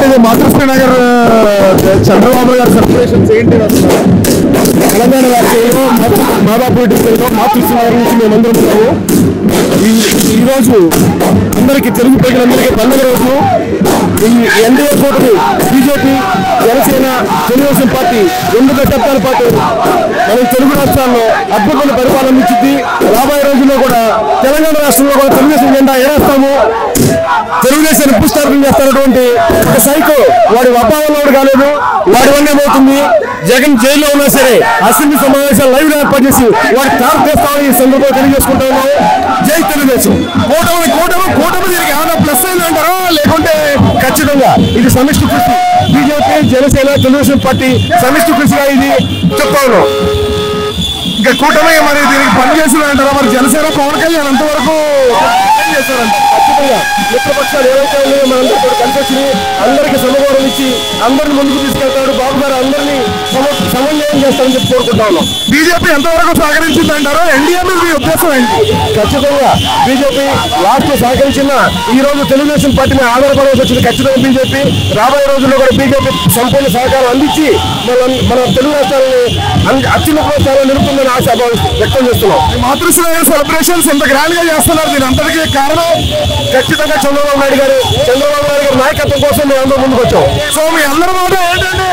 ఏంటి మాతృశ్రీ నగర్ చంద్రబాబు గారి సెలబ్రేషన్స్ ఏంటి అసలు? తెలంగాణ రాష్ట్రంలో మాదాపూర్ డిస్ట్రిక్ట్లో మాతృశ్రీ నగర్ నుంచి మేమందరం ఉన్నాము. ఈరోజు అందరికీ తెలుగు ప్రజలందరికీ పండుగ రోజు. ఈ ఎన్డీఏ కూటమి బీజేపీ, జనసేన, తెలుగుదేశం పార్టీ 2 దశాబ్దాల పాటు మనం తెలుగు రాష్ట్రాల్లో అద్భుతమైన పరిపాలన ఇచ్చింది. రాబోయే రోజుల్లో కూడా తెలంగాణ రాష్ట్రంలో కూడా తెలుగుదేశం జెండా ఎగరేస్తాము. తెలుగుదేశాన్ని పుష్టార్పణ చేస్తున్నటువంటి ఒక సైకో వాడి అభావంలో కాలేదు, వాడి వల్ల ఏమవుతుంది, జగన్ జైల్లో ఉన్నా సరే అసెంబ్లీ సమావేశాలు లైవ్ ఏర్పాటు చేసి వాడి టార్గెట్ చేస్తామని ఈ సందర్భంగా తెలియజేసుకుంటా ఉన్నాము. జై తెలుగుదేశం. కూటమి దీనికి ఏమైనా ప్లస్ అయిందంటారా లేకుంటే ఖచ్చితంగా ఇది సమిష్టి కృషి. బీజేపీ, జనసేన, తెలుగుదేశం పార్టీ సమిష్టి కృషిగా ఇది చెప్తా ఉన్నాం. ఇంకా కూటమి మరి దీనికి పనిచేసిందంటారా? మరి జనసేన పవన్ కళ్యాణ్ అంతవరకు చేస్తారంట. ఖచ్చితంగా మిత్రపక్షాలు ఏవైతే ఉన్నాయో మనందరూ కలిసి అందరికీ సమగౌరవం ఇచ్చి అందరిని ముందుకు తీసుకెళ్తాడు. బాబు గారు అందరినీ సమన్వయం చేస్తారని చెప్పి కోరుకుంటా ఉన్నాం. బీజేపీ ఎంతవరకు సహకరించిందంటారో? ఎన్డీఏ మీద మీ ఉద్దేశం ఏంటి? ఖచ్చితంగా బీజేపీ లాస్ట్ సహకరించిన ఈ రోజు తెలుగుదేశం పార్టీ మీద ఆధారపడాల్సి వచ్చింది. ఖచ్చితంగా బీజేపీ రాబోయే రోజుల్లో కూడా బీజేపీ సంపూర్ణ సహకారం అందించి మన తెలుగు రాష్ట్రాలని అత్యున్నత స్థాయిలో నిలుపుతుందని ఆశ వ్యక్తం చేస్తున్నాం. మాతృశ్రీ సెలబ్రేషన్స్ ఎంత గ్రాండ్ గా చేస్తున్నారు, దీని అంతటికీ కారణం ఖచ్చితంగా చంద్రబాబు నాయుడు గారు నాయకత్వం కోసం మేము అందరూ ముందుకు వచ్చాం. సో మీ అందరూ మాట ఏంటంటే